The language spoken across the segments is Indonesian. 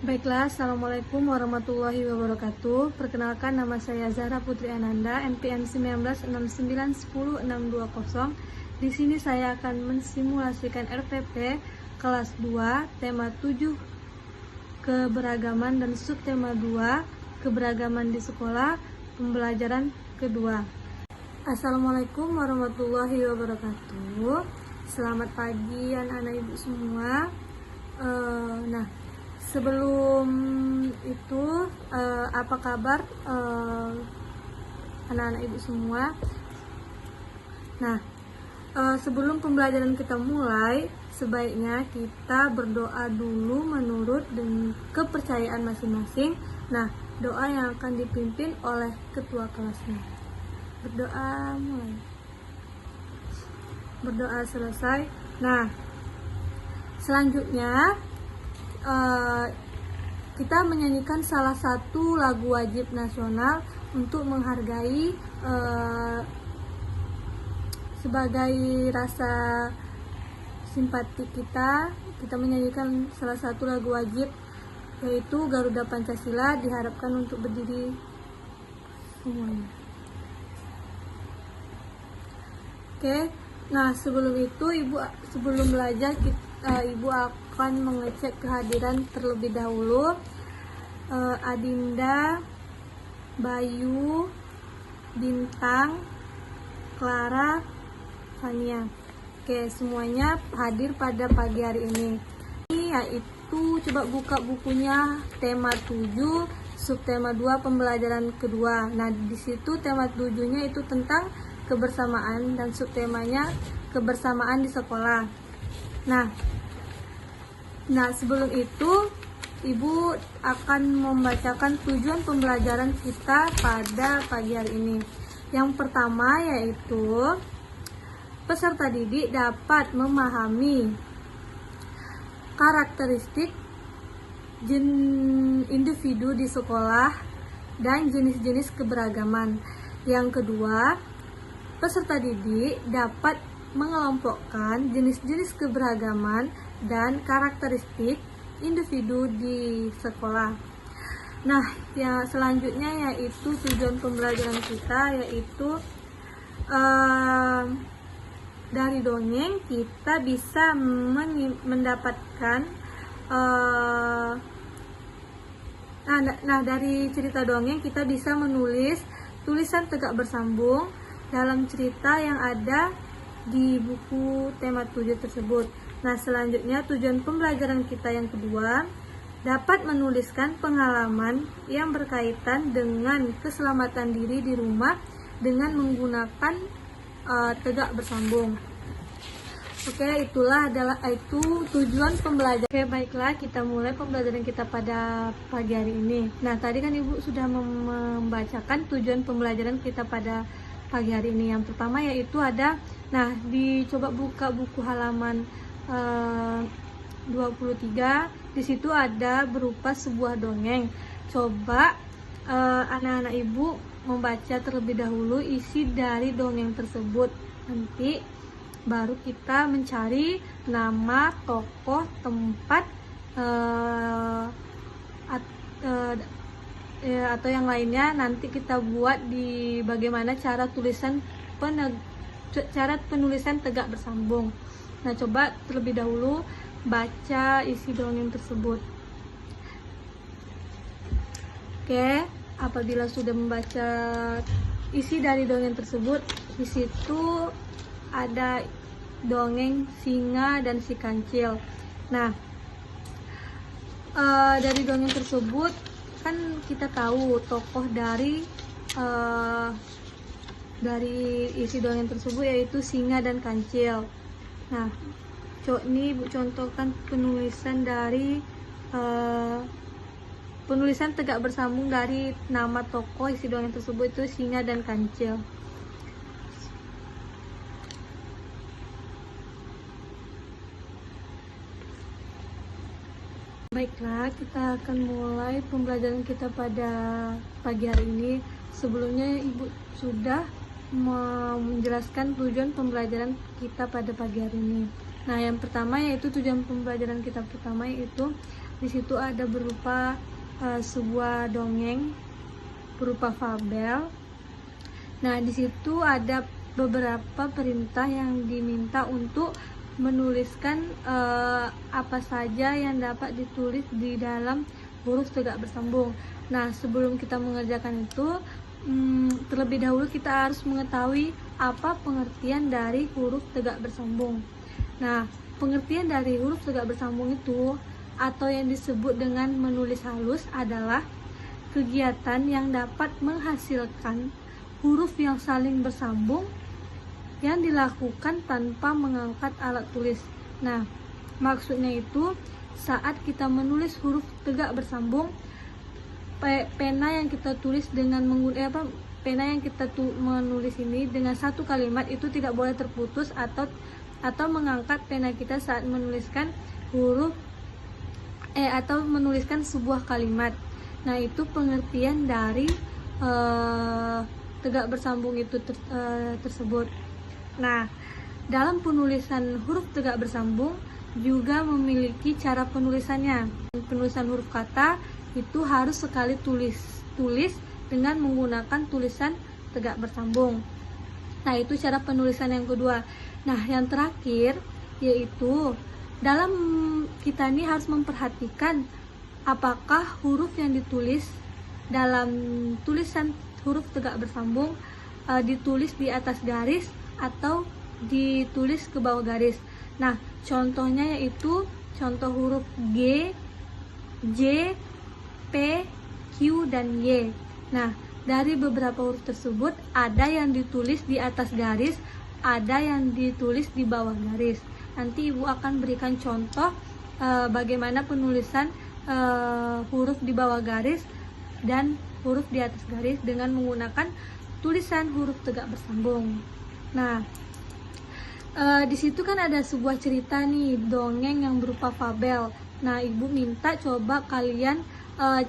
Baiklah, Assalamualaikum warahmatullahi wabarakatuh. Perkenalkan, nama saya Zahra Putri Ananda, NPM 1969100620. Di sini saya akan mensimulasikan RPP kelas 2, tema 7 keberagaman dan subtema 2 keberagaman di sekolah, pembelajaran kedua. Assalamualaikum warahmatullahi wabarakatuh. Selamat pagi anak-anak ibu semua. Sebelum itu, apa kabar anak-anak ibu semua? Sebelum pembelajaran kita mulai, sebaiknya kita berdoa dulu menurut kepercayaan masing-masing. Doa yang akan dipimpin oleh ketua kelasnya. Berdoa mulai. Berdoa selesai. Selanjutnya kita menyanyikan salah satu lagu wajib nasional untuk menghargai sebagai rasa simpati kita menyanyikan salah satu lagu wajib, yaitu Garuda Pancasila. Diharapkan untuk berdiri semuanya. Oke. Sebelum itu sebelum belajar ibu akan mengecek kehadiran terlebih dahulu. Adinda, Bayu, Bintang, Clara, Fania. Oke, semuanya hadir pada pagi hari ini. Yaitu coba buka bukunya, tema 7, subtema 2 pembelajaran kedua. Di situ tema 7-nya itu tentang kebersamaan dan subtemanya kebersamaan di sekolah. Sebelum itu ibu akan membacakan tujuan pembelajaran kita pada pagi hari ini. Yang pertama yaitu peserta didik dapat memahami karakteristik individu di sekolah dan jenis-jenis keberagaman. Yang kedua, peserta didik dapat mengelompokkan jenis-jenis keberagaman dan karakteristik individu di sekolah. Yang selanjutnya yaitu tujuan pembelajaran kita, yaitu dari dongeng kita bisa mendapatkan dari cerita dongeng kita bisa menulis tulisan tegak bersambung dalam cerita yang ada di buku tema 7 tersebut. Selanjutnya tujuan pembelajaran kita yang kedua, dapat menuliskan pengalaman yang berkaitan dengan keselamatan diri di rumah dengan menggunakan tegak bersambung. Oke, itu tujuan pembelajaran. Oke, baiklah, kita mulai pembelajaran kita pada pagi hari ini. Tadi kan ibu sudah membacakan tujuan pembelajaran kita pada pagi hari ini. Yang pertama yaitu ada, dicoba buka buku halaman 23. Di situ ada berupa sebuah dongeng. Coba anak-anak ibu membaca terlebih dahulu isi dari dongeng tersebut. Nanti baru kita mencari nama, tokoh, tempat atau yang lainnya. Nanti kita buat di bagaimana cara penulisan tegak bersambung. Coba terlebih dahulu baca isi dongeng tersebut. Oke, apabila sudah membaca isi dari dongeng tersebut, di situ ada dongeng singa dan si kancil. Dari dongeng tersebut kan kita tahu tokoh dari isi dongeng tersebut yaitu singa dan kancil. Ini ibu contohkan penulisan tegak bersambung dari nama tokoh isi dongeng tersebut itu singa dan kancil. Baiklah, kita akan mulai pembelajaran kita pada pagi hari ini. Sebelumnya ibu sudah menjelaskan tujuan pembelajaran kita pada pagi hari ini. Yang pertama yaitu tujuan pembelajaran kita pertama yaitu Di situ ada berupa sebuah dongeng berupa fabel. Nah, di situ ada beberapa perintah yang diminta untuk menuliskan apa saja yang dapat ditulis di dalam huruf tegak bersambung. Nah, sebelum kita mengerjakan itu, terlebih dahulu kita harus mengetahui apa pengertian dari huruf tegak bersambung. Nah, pengertian dari huruf tegak bersambung itu atau yang disebut dengan menulis halus adalah kegiatan yang dapat menghasilkan huruf yang saling bersambung yang dilakukan tanpa mengangkat alat tulis. Nah, maksudnya itu saat kita menulis huruf tegak bersambung, pena yang kita tulis dengan menggunakan pena yang kita menulis ini dengan satu kalimat itu tidak boleh terputus atau mengangkat pena kita saat menuliskan huruf atau menuliskan sebuah kalimat. Nah, itu pengertian dari tegak bersambung itu tersebut. Nah, dalam penulisan huruf tegak bersambung juga memiliki cara penulisannya. Penulisan huruf kata itu harus sekali tulis dengan menggunakan tulisan tegak bersambung. Nah, itu cara penulisan yang kedua. Nah, yang terakhir yaitu dalam kita ini harus memperhatikan apakah huruf yang ditulis dalam tulisan huruf tegak bersambung ditulis di atas garis atau ditulis ke bawah garis. Nah, contohnya yaitu contoh huruf G, J, P, Q, dan Y. Nah, dari beberapa huruf tersebut ada yang ditulis di atas garis, ada yang ditulis di bawah garis. Nanti Ibu akan berikan contoh bagaimana penulisan huruf di bawah garis dan huruf di atas garis dengan menggunakan tulisan huruf tegak bersambung. Nah, di situ kan ada sebuah cerita nih, dongeng yang berupa fabel. Nah, Ibu minta coba kalian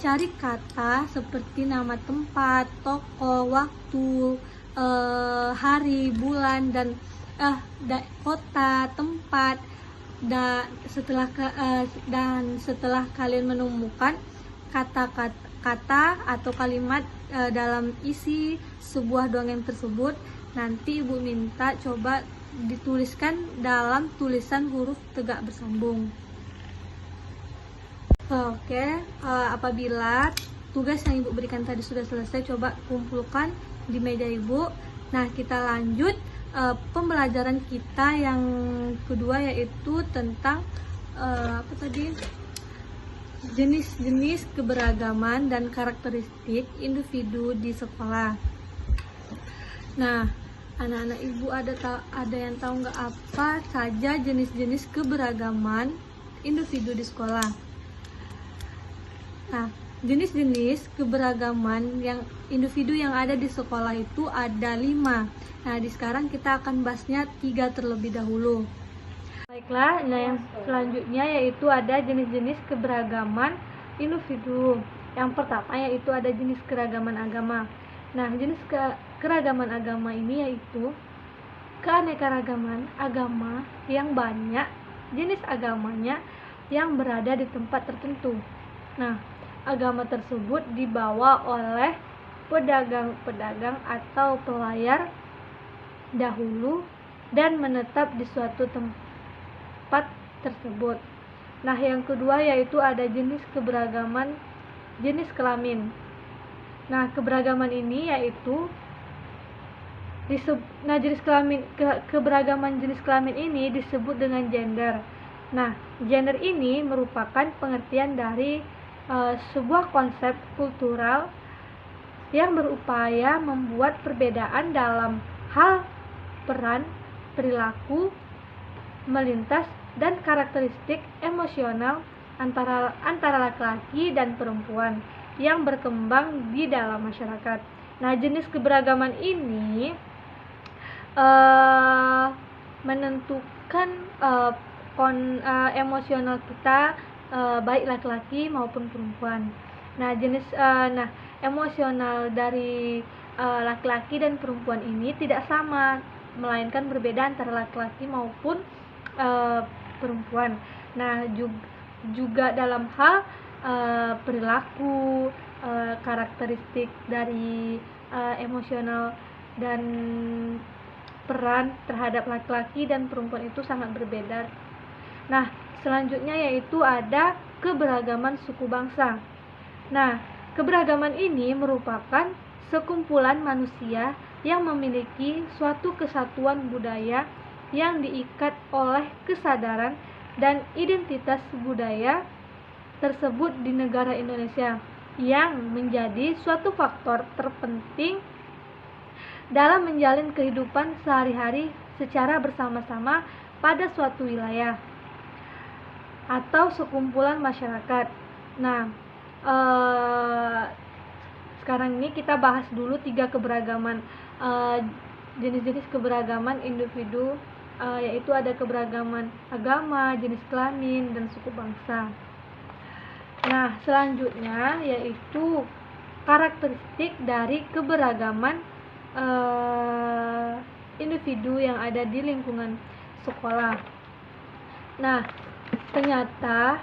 cari kata seperti nama tempat, toko, waktu, hari, bulan, dan kota, tempat. Dan setelah kalian menemukan kata atau kalimat dalam isi sebuah dongeng tersebut, nanti Ibu minta coba dituliskan dalam tulisan huruf tegak bersambung. Oke, apabila tugas yang Ibu berikan tadi sudah selesai, coba kumpulkan di meja Ibu. Nah, kita lanjut pembelajaran kita yang kedua, yaitu tentang jenis-jenis keberagaman dan karakteristik individu di sekolah. Nah, anak-anak Ibu ada yang tahu nggak apa saja jenis-jenis keberagaman individu di sekolah? Nah, jenis-jenis keberagaman yang individu yang ada di sekolah itu ada 5. Nah, sekarang kita akan bahasnya 3 terlebih dahulu. Baiklah, nah yang selanjutnya yaitu ada jenis-jenis keberagaman individu. Yang pertama yaitu ada jenis keragaman agama. Nah, jenis keragaman agama ini yaitu keanekaragaman agama yang banyak jenis agamanya yang berada di tempat tertentu. Nah, agama tersebut dibawa oleh pedagang-pedagang atau pelayar dahulu dan menetap di suatu tempat tersebut. Nah, yang kedua yaitu ada jenis keberagaman jenis kelamin. Nah, keberagaman ini yaitu keberagaman jenis kelamin ini disebut dengan gender. Nah, gender ini merupakan pengertian dari sebuah konsep kultural yang berupaya membuat perbedaan dalam hal peran, perilaku, melintas, dan karakteristik emosional antara laki-laki dan perempuan yang berkembang di dalam masyarakat. Nah, jenis keberagaman ini menentukan emosional kita, baik laki-laki maupun perempuan. Nah, emosional dari laki-laki dan perempuan ini tidak sama, melainkan berbeda antara laki-laki maupun perempuan. Nah, juga dalam hal perilaku, karakteristik dari emosional dan peran terhadap laki-laki dan perempuan itu sangat berbeda. Nah, selanjutnya yaitu ada keberagaman suku bangsa. Nah, keberagaman ini merupakan sekumpulan manusia yang memiliki suatu kesatuan budaya yang diikat oleh kesadaran dan identitas budaya tersebut di negara Indonesia, yang menjadi suatu faktor terpenting dalam menjalin kehidupan sehari-hari secara bersama-sama pada suatu wilayah atau sekumpulan masyarakat. Nah, sekarang ini kita bahas dulu 3 keberagaman jenis-jenis keberagaman individu, yaitu ada keberagaman agama, jenis kelamin, dan suku bangsa. Nah, selanjutnya yaitu karakteristik dari keberagaman individu yang ada di lingkungan sekolah. Nah, ternyata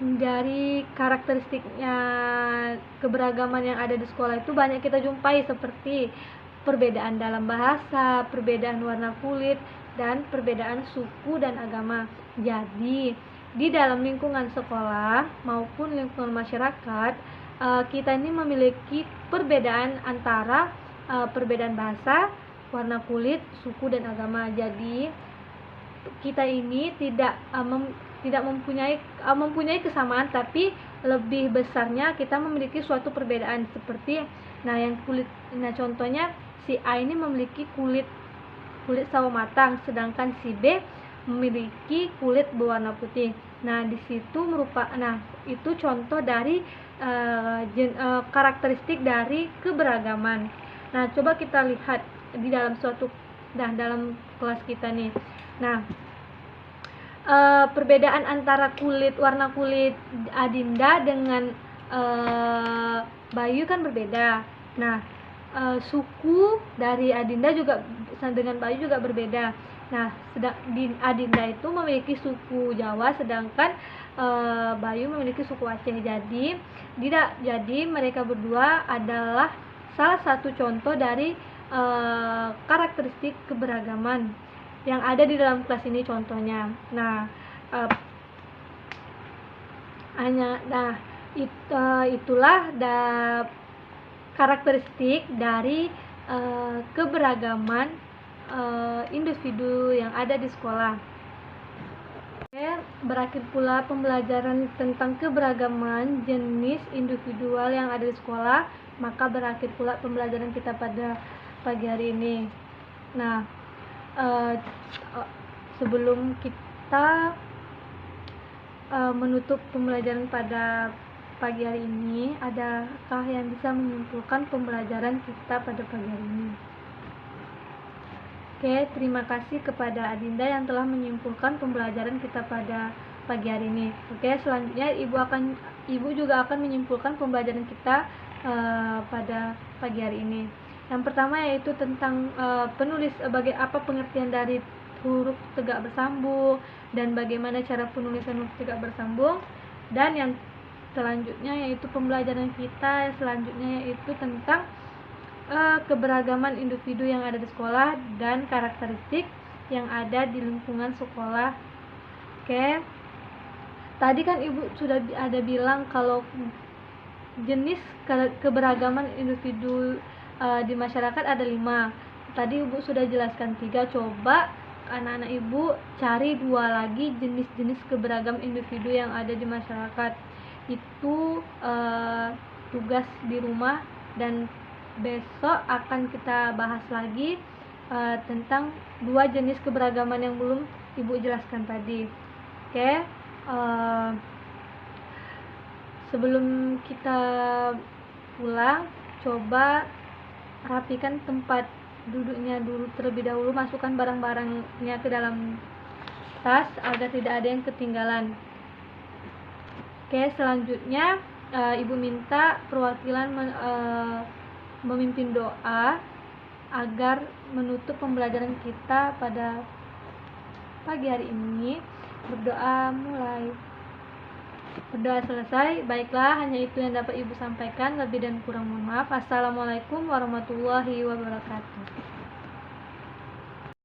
dari karakteristiknya keberagaman yang ada di sekolah itu banyak kita jumpai, seperti perbedaan dalam bahasa, perbedaan warna kulit, dan perbedaan suku dan agama. Jadi, di dalam lingkungan sekolah maupun lingkungan masyarakat, kita ini memiliki perbedaan antara perbedaan bahasa, warna kulit, suku, dan agama. Jadi, kita ini tidak mempunyai kesamaan, tapi lebih besarnya kita memiliki suatu perbedaan, seperti contohnya si A ini memiliki kulit sawo matang, sedangkan si B memiliki kulit berwarna putih. Nah, di situ itu contoh dari karakteristik dari keberagaman. Nah, coba kita lihat di dalam dalam kelas kita nih. Nah, perbedaan antara warna kulit Adinda dengan Bayu kan berbeda. Nah, suku dari Adinda juga dengan Bayu juga berbeda. Nah, Adinda itu memiliki suku Jawa, sedangkan Bayu memiliki suku Aceh. Jadi mereka berdua adalah salah satu contoh dari karakteristik keberagaman yang ada di dalam kelas ini contohnya. Nah, itulah karakteristik dari keberagaman individu yang ada di sekolah. Berakhir pula pembelajaran tentang keberagaman jenis individual yang ada di sekolah, maka berakhir pula pembelajaran kita pada pagi hari ini. Nah, sebelum kita menutup pembelajaran pada pagi hari ini, adakah yang bisa menyimpulkan pembelajaran kita pada pagi hari ini? Oke, terima kasih kepada Adinda yang telah menyimpulkan pembelajaran kita pada pagi hari ini. Oke, selanjutnya Ibu juga akan menyimpulkan pembelajaran kita pada pagi hari ini. Yang pertama yaitu tentang apa pengertian dari huruf tegak bersambung dan bagaimana cara penulisan huruf tegak bersambung. Dan yang selanjutnya yaitu pembelajaran kita selanjutnya yaitu tentang keberagaman individu yang ada di sekolah dan karakteristik yang ada di lingkungan sekolah. Oke, tadi kan Ibu sudah ada bilang kalau jenis keberagaman individu di masyarakat ada 5. Tadi Ibu sudah jelaskan 3. Coba anak-anak Ibu cari 2 lagi jenis-jenis keberagaman individu yang ada di masyarakat. Itu tugas di rumah, dan besok akan kita bahas lagi tentang 2 jenis keberagaman yang belum Ibu jelaskan tadi. Oke, sebelum kita pulang, coba rapikan tempat duduknya dulu terlebih dahulu, masukkan barang-barangnya ke dalam tas agar tidak ada yang ketinggalan. Oke, selanjutnya Ibu minta perwakilan memimpin doa agar menutup pembelajaran kita pada pagi hari ini. Berdoa mulai. Berdoa selesai. Baiklah, hanya itu yang dapat Ibu sampaikan. Lebih dan kurang mohon maaf. Assalamualaikum warahmatullahi wabarakatuh.